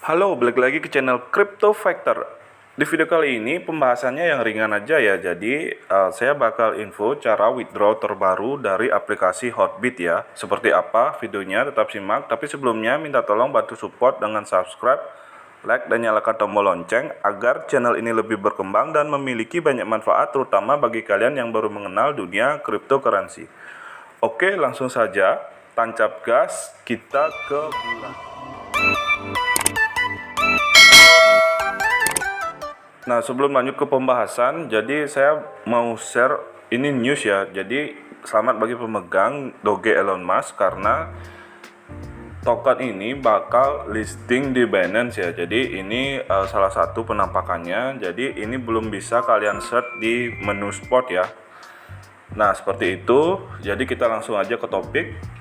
Halo, balik lagi ke channel Crypto Factor. Di video kali ini pembahasannya yang ringan aja ya. Jadi saya bakal info cara withdraw terbaru dari aplikasi Hotbit ya. Seperti apa videonya tetap simak. Tapi sebelumnya minta tolong bantu support dengan subscribe, like, dan nyalakan tombol lonceng agar channel ini lebih berkembang dan memiliki banyak manfaat terutama bagi kalian yang baru mengenal dunia cryptocurrency. Oke, langsung saja. Tancap gas, kita ke bulan. Nah, sebelum lanjut ke pembahasan, jadi saya mau share ini news ya. Jadi, selamat bagi pemegang Doge Elon Musk karena token ini bakal listing di Binance ya. Jadi, ini salah satu penampakannya. Jadi, ini belum bisa kalian search di menu spot ya. Nah, seperti itu. Jadi, kita langsung aja ke topik.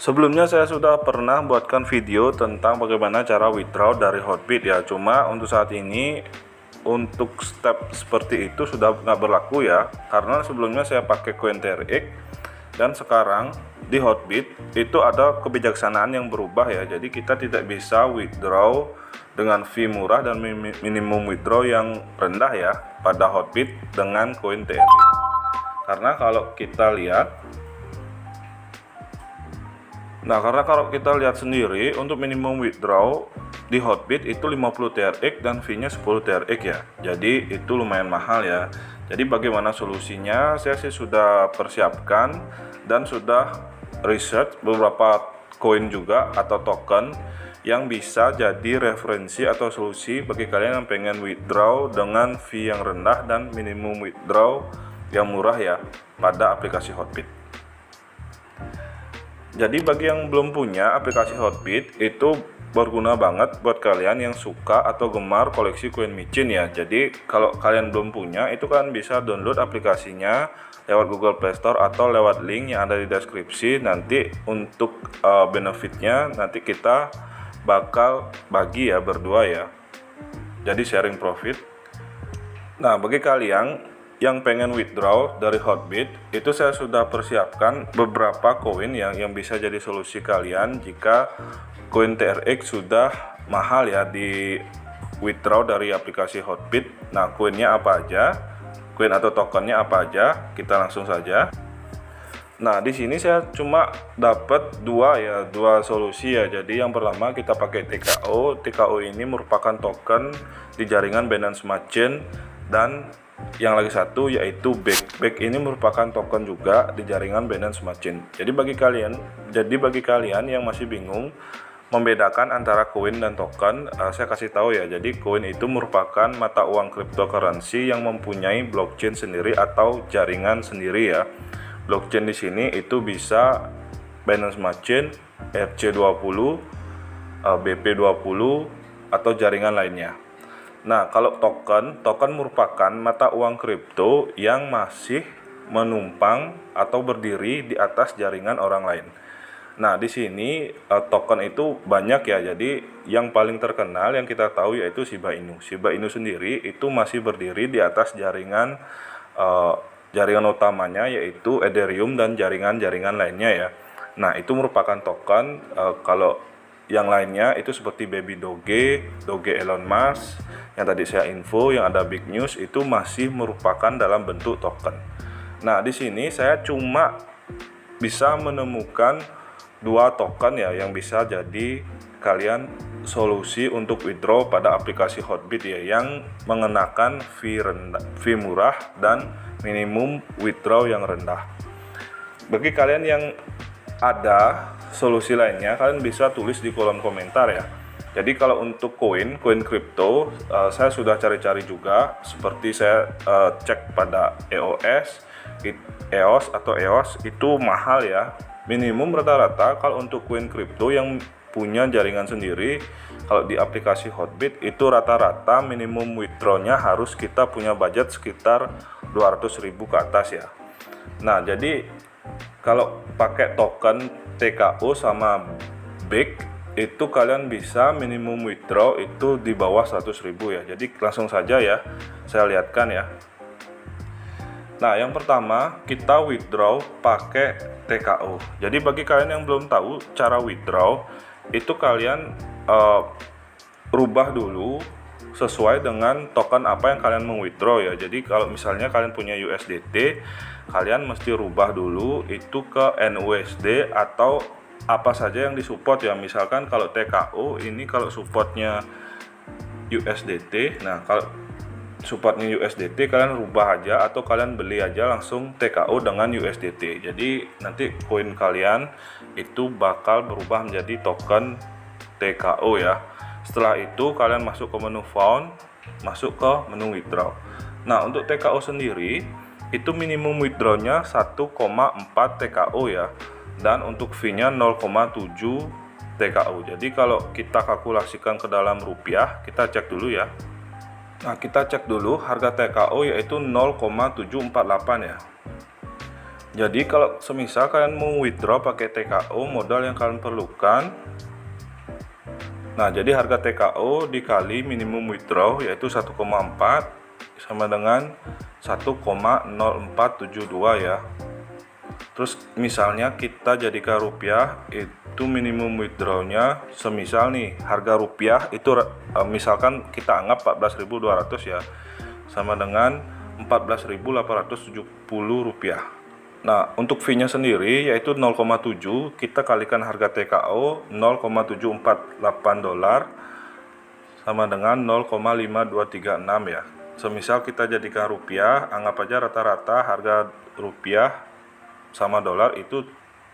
Sebelumnya saya sudah pernah buatkan video tentang bagaimana cara withdraw dari Hotbit ya. Cuma untuk saat ini untuk step seperti itu sudah nggak berlaku ya. Karena sebelumnya saya pakai CoinTRX dan sekarang di Hotbit itu ada kebijaksanaan yang berubah ya. Jadi kita tidak bisa withdraw dengan fee murah dan minimum withdraw yang rendah ya pada Hotbit dengan CoinTRX. Karena kalau kita lihat karena kalau kita lihat sendiri untuk minimum withdraw di Hotbit itu 50 TRX dan fee-nya 10 TRX ya. Jadi itu lumayan mahal ya. Jadi bagaimana solusinya? Saya sih sudah persiapkan dan sudah research beberapa koin juga atau token yang bisa jadi referensi atau solusi bagi kalian yang pengen withdraw dengan fee yang rendah dan minimum withdraw yang murah ya pada aplikasi Hotbit. Jadi bagi yang belum punya aplikasi Hotbit itu berguna banget buat kalian yang suka atau gemar koleksi koin micin ya. Jadi kalau kalian belum punya itu kan bisa download aplikasinya lewat Google Play Store atau lewat link yang ada di deskripsi. Nanti untuk benefitnya nanti kita bakal bagi ya berdua ya. Jadi sharing profit. Nah, bagi kalian yang pengen withdraw dari Hotbit itu saya sudah persiapkan beberapa koin yang bisa jadi solusi kalian jika koin TRX sudah mahal ya di withdraw dari aplikasi Hotbit. Nah, koinnya apa aja, koin atau tokennya apa aja, kita langsung saja. Nah, di sini saya cuma dapat dua solusi ya. Jadi yang pertama kita pakai TKO. TKO ini merupakan token di jaringan Binance Smart Chain, dan yang lagi satu yaitu BEC. BEC ini merupakan token juga di jaringan Binance Smart Chain. Jadi bagi kalian yang masih bingung membedakan antara koin dan token, saya kasih tahu ya. Jadi koin itu merupakan mata uang cryptocurrency yang mempunyai blockchain sendiri atau jaringan sendiri ya. Blockchain di sini itu bisa Binance Smart Chain, RC20, BP20 atau jaringan lainnya. Nah, kalau token merupakan mata uang kripto yang masih menumpang atau berdiri di atas jaringan orang lain. Nah, di sini token itu banyak ya. Jadi yang paling terkenal yang kita tahu yaitu Shiba Inu. Shiba Inu sendiri itu masih berdiri di atas jaringan utamanya yaitu Ethereum dan jaringan-jaringan lainnya ya. Nah, itu merupakan token. Kalau yang lainnya itu seperti Baby Doge, Doge Elon Musk, yang tadi saya info, yang ada big news itu masih merupakan dalam bentuk token. Nah, di sini saya cuma bisa menemukan dua token ya yang bisa jadi kalian solusi untuk withdraw pada aplikasi Hotbit ya, yang mengenakan fee murah dan minimum withdraw yang rendah. Bagi kalian yang ada solusi lainnya, kalian bisa tulis di kolom komentar ya. Jadi kalau untuk koin kripto, saya sudah cari-cari juga. Seperti saya cek pada EOS atau EOS itu mahal ya. Minimum rata-rata kalau untuk koin kripto yang punya jaringan sendiri, kalau di aplikasi Hotbit itu rata-rata minimum withdrawnya harus kita punya budget sekitar 200.000 ke atas ya. Nah, jadi kalau pakai token TKO sama BEC itu kalian bisa minimum withdraw itu di bawah 100.000 ya. Jadi langsung saja ya saya lihatkan ya. Nah, yang pertama kita withdraw pakai TKO. Jadi bagi kalian yang belum tahu cara withdraw, itu kalian rubah dulu sesuai dengan token apa yang kalian mau withdraw ya. Jadi kalau misalnya kalian punya USDT, kalian mesti rubah dulu itu ke NUSD atau apa saja yang disupport ya. Misalkan kalau TKO ini kalau supportnya USDT, nah kalau supportnya USDT kalian rubah aja atau kalian beli aja langsung TKO dengan USDT. Jadi nanti koin kalian itu bakal berubah menjadi token TKO ya. Setelah itu kalian masuk ke menu found, masuk ke menu withdraw. Nah, untuk TKO sendiri itu minimum withdrawnya 1,4 TKO ya, dan untuk fee-nya 0,7 TKO. Jadi kalau kita kalkulasikan ke dalam rupiah, kita cek dulu ya. Nah, kita cek dulu harga TKO yaitu 0,748 ya. Jadi kalau semisal kalian mau withdraw pakai TKO, modal yang kalian perlukan, nah jadi harga TKO dikali minimum withdraw yaitu 1,4 sama dengan 1,0472 ya. Terus misalnya kita jadikan rupiah, itu minimum withdrawnya semisal nih harga rupiah itu misalkan kita anggap 14.200 ya, sama dengan 14.870 rupiah. Nah, untuk fee-nya sendiri yaitu 0,7, kita kalikan harga TKO 0,748 dolar sama dengan 0,5236 ya. Semisal kita jadikan rupiah, anggap aja rata-rata harga rupiah sama dolar itu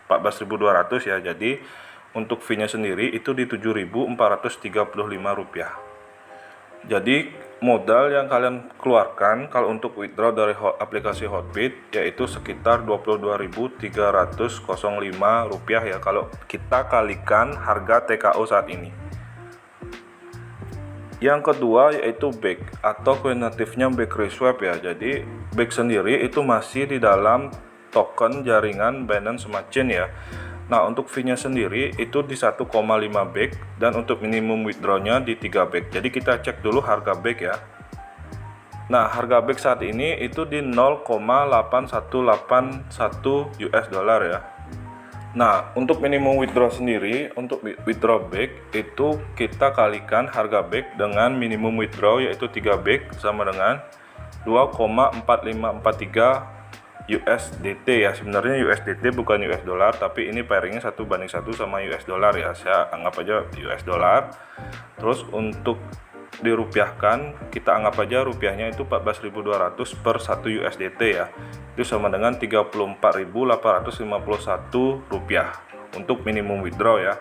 14.200 ya. Jadi untuk fee-nya sendiri itu di 7.435 rupiah. Jadi modal yang kalian keluarkan kalau untuk withdraw dari aplikasi Hotbit yaitu sekitar 22.305 rupiah ya kalau kita kalikan harga TKO saat ini. Yang kedua yaitu BEC atau coin native-nya Backbase Swap ya. Jadi BEC sendiri itu masih di dalam token jaringan Binance Smart Chain ya. Nah, untuk fee-nya sendiri itu di 1,5 BEC dan untuk minimum withdraw-nya di 3 BEC. Jadi kita cek dulu harga BEC ya. Nah, harga BEC saat ini itu di 0,8181 US dollar ya. Nah, untuk minimum withdraw sendiri, untuk withdraw BEC itu kita kalikan harga BEC dengan minimum withdraw yaitu 3 BEC sama dengan 2,4543 USDT ya. Sebenarnya USDT bukan US dollar, tapi ini pairingnya 1:1 sama US dollar ya. Saya anggap aja US dollar. Terus untuk dirupiahkan, kita anggap aja rupiahnya itu 14.200 per 1 USDT ya. Itu sama dengan 34.851 rupiah untuk minimum withdraw ya.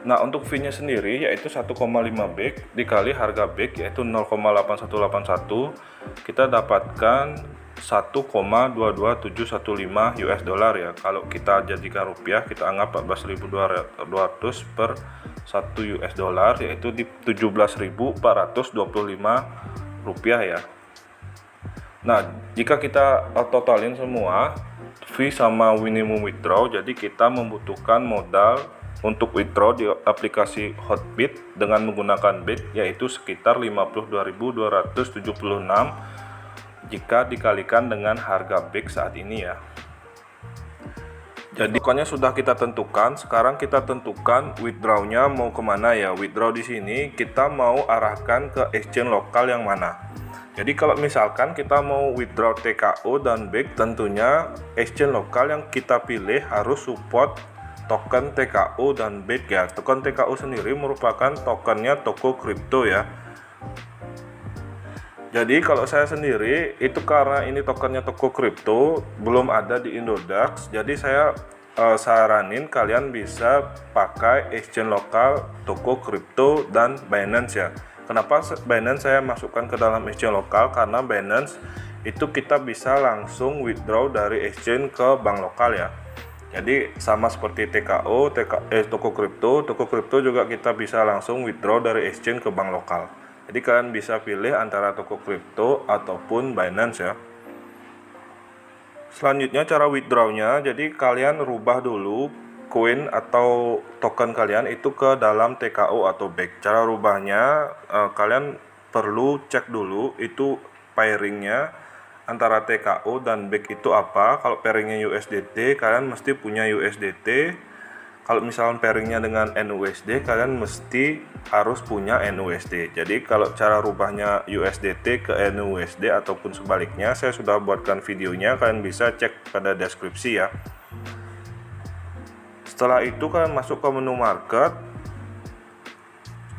Nah, untuk fee-nya sendiri yaitu 1,5 BEC dikali harga BEC yaitu 0,8181, kita dapatkan 1,22715 US dollar ya. Kalau kita jadikan rupiah, kita anggap 14.200 per 1 US dollar yaitu di 17.425 rupiah ya. Nah, jika kita totalin semua fee sama minimum withdraw, jadi kita membutuhkan modal untuk withdraw di aplikasi Hotbit dengan menggunakan BEC yaitu sekitar 52.276 jika dikalikan dengan harga BEC saat ini ya. Jadi tokennya sudah kita tentukan, sekarang kita tentukan withdraw-nya mau kemana ya. Withdraw di sini kita mau arahkan ke exchange lokal yang mana. Jadi kalau misalkan kita mau withdraw TKO dan BEC, tentunya exchange lokal yang kita pilih harus support token TKO dan BEC ya. Token TKO sendiri merupakan tokennya toko kripto ya. Jadi kalau saya sendiri itu karena ini tokennya toko kripto belum ada di Indodax, jadi saya saranin kalian bisa pakai exchange lokal toko kripto dan Binance ya. Kenapa Binance saya masukkan ke dalam exchange lokal? Karena Binance itu kita bisa langsung withdraw dari exchange ke bank lokal ya. Jadi sama seperti TKO, toko kripto juga kita bisa langsung withdraw dari exchange ke bank lokal. Jadi kalian bisa pilih antara toko kripto ataupun Binance ya. Selanjutnya cara withdraw-nya, jadi kalian rubah dulu koin atau token kalian itu ke dalam TKO atau BEC. Cara rubahnya kalian perlu cek dulu itu pairingnya antara TKO dan BEC itu apa. Kalau pairingnya USDT, kalian mesti punya USDT. Kalau misalnya pairingnya dengan NUSD, kalian mesti harus punya NUSD. Jadi kalau cara rubahnya USDT ke NUSD ataupun sebaliknya, saya sudah buatkan videonya, kalian bisa cek pada deskripsi ya. Setelah itu kalian masuk ke menu market,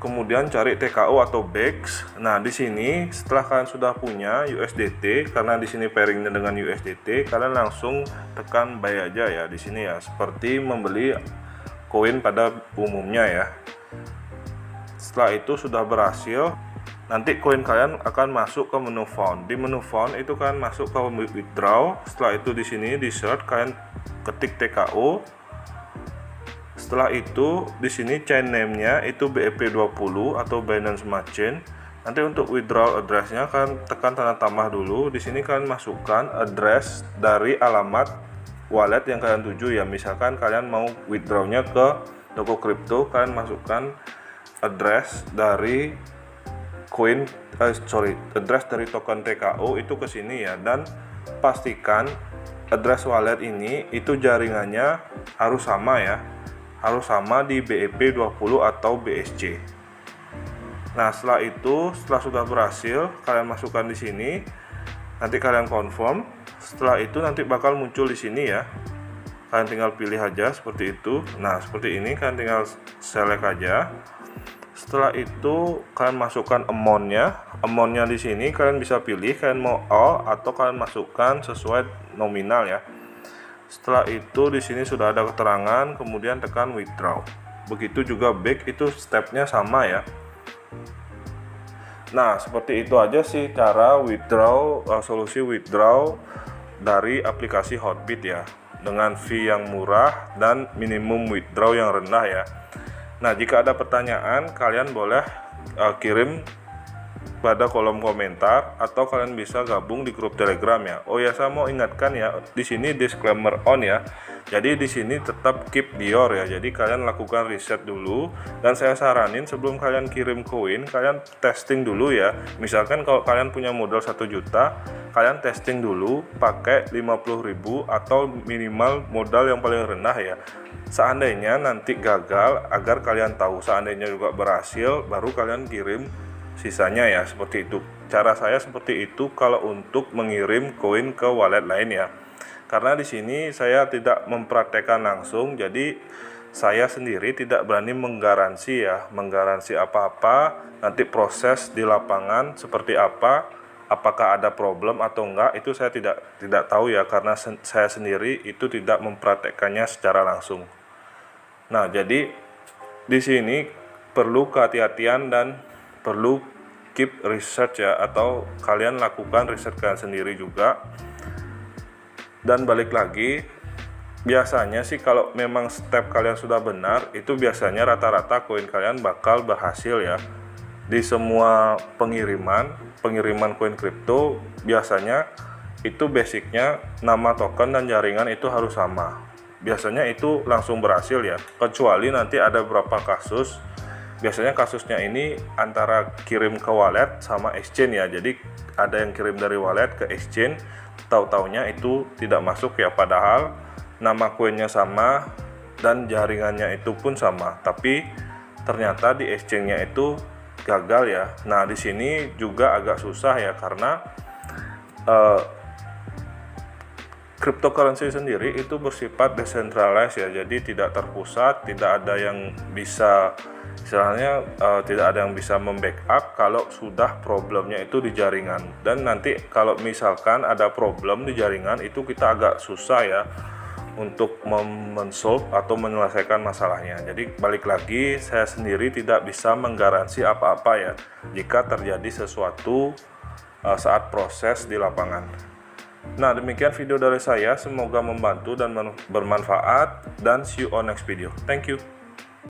kemudian cari TKO atau BEX. Nah, di sini setelah kalian sudah punya USDT, karena di sini pairingnya dengan USDT, kalian langsung tekan buy aja ya di sini ya, seperti membeli koin pada umumnya ya. Setelah itu sudah berhasil, nanti koin kalian akan masuk ke menu found. Di menu found itu kalian masuk ke withdraw. Setelah itu di sini di search kalian ketik TKO. Setelah itu di sini chain name-nya itu BEP20 atau Binance Smart Chain. Nanti untuk withdrawal address-nya kalian tekan tanda tambah dulu. Di sini kalian masukkan address dari alamat wallet yang kalian tuju ya. Misalkan kalian mau withdraw-nya ke toko kripto, kalian masukkan address dari address dari token TKO itu ke sini ya, dan pastikan address wallet ini itu jaringannya harus sama ya. Harus sama di BEP20 atau BSC. Nah, setelah itu, setelah sudah berhasil, kalian masukkan di sini. Nanti kalian confirm. Setelah itu nanti bakal muncul di sini ya. Kalian tinggal pilih aja seperti itu. Nah, seperti ini kalian tinggal select aja. Setelah itu kalian masukkan amount-nya. Amount-nya di sini kalian bisa pilih kalian mau all atau kalian masukkan sesuai nominal ya. Setelah itu di sini sudah ada keterangan, kemudian tekan withdraw. Begitu juga back, itu stepnya sama ya. Nah, seperti itu aja sih cara withdraw, solusi withdraw dari aplikasi Hotbit ya, dengan fee yang murah dan minimum withdraw yang rendah ya. Nah, jika ada pertanyaan kalian boleh kirim pada kolom komentar atau kalian bisa gabung di grup Telegram ya. Oh ya, saya mau ingatkan ya, di sini disclaimer on ya. Jadi di sini tetap keep Dior ya. Jadi kalian lakukan riset dulu, dan saya saranin sebelum kalian kirim koin, kalian testing dulu ya. Misalkan kalau kalian punya modal 1 juta, kalian testing dulu pakai 50.000 atau minimal modal yang paling rendah ya. Seandainya nanti gagal, agar kalian tahu, seandainya juga berhasil, baru kalian kirim sisanya ya. Seperti itu cara saya, seperti itu kalau untuk mengirim koin ke wallet lain ya. Karena di sini saya tidak mempraktekkan langsung, jadi saya sendiri tidak berani menggaransi ya, menggaransi apa-apa. Nanti proses di lapangan seperti apa, apakah ada problem atau enggak, itu saya tidak tahu ya, karena saya sendiri itu tidak mempraktekkannya secara langsung. Nah, jadi di sini perlu kehati-hatian dan perlu keep research ya, atau kalian lakukan riset kalian sendiri juga. Dan balik lagi, biasanya sih kalau memang step kalian sudah benar, itu biasanya rata-rata koin kalian bakal berhasil ya. Di semua pengiriman koin kripto, biasanya itu basicnya nama token dan jaringan itu harus sama. Biasanya itu langsung berhasil ya, kecuali nanti ada beberapa kasus. Biasanya kasusnya ini antara kirim ke wallet sama exchange ya. Jadi ada yang kirim dari wallet ke exchange, tahu-taunya itu tidak masuk ya, padahal nama koinnya sama dan jaringannya itu pun sama, tapi ternyata di exchange-nya itu gagal ya. Nah, di sini juga agak susah ya, karena cryptocurrency sendiri itu bersifat decentralized ya, jadi tidak terpusat, tidak ada yang bisa istilahnya tidak ada yang bisa membackup kalau sudah problemnya itu di jaringan. Dan nanti kalau misalkan ada problem di jaringan, itu kita agak susah ya untuk mensolve atau menyelesaikan masalahnya. Jadi balik lagi, saya sendiri tidak bisa menggaransi apa-apa ya jika terjadi sesuatu saat proses di lapangan. Nah, demikian video dari saya, semoga membantu dan bermanfaat, dan see you on next video. Thank you.